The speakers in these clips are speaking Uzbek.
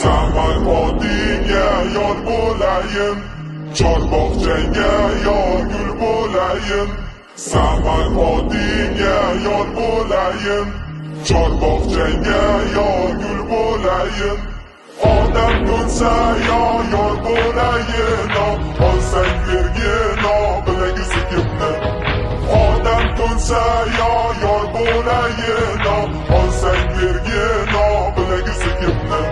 Saman odingga yor bo'layin, chorbog'changga yor gul bo'layin. Saman odingga yor bo'layin, chorbog'changga yor gul bo'layin. Odam ko'nsa yor bo'layin, olsang bergin bilagisi kimni. Odam ko'nsa yor bo'layin, olsang bergin bilagisi kimni.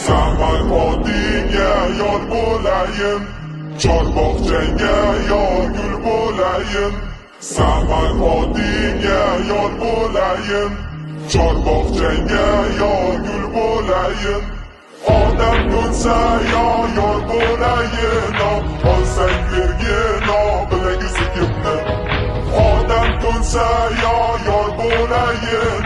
Saman odingga yor bo'layin, chorbog'changga yor gul bo'layin. Saman odingga yor bo'layin, chorbog'changga yor gul bo'layin. Odam ko'nsa yor bo'layin, olsang bergin bilagisi kimni. Odam ko'nsa yor bo'layin,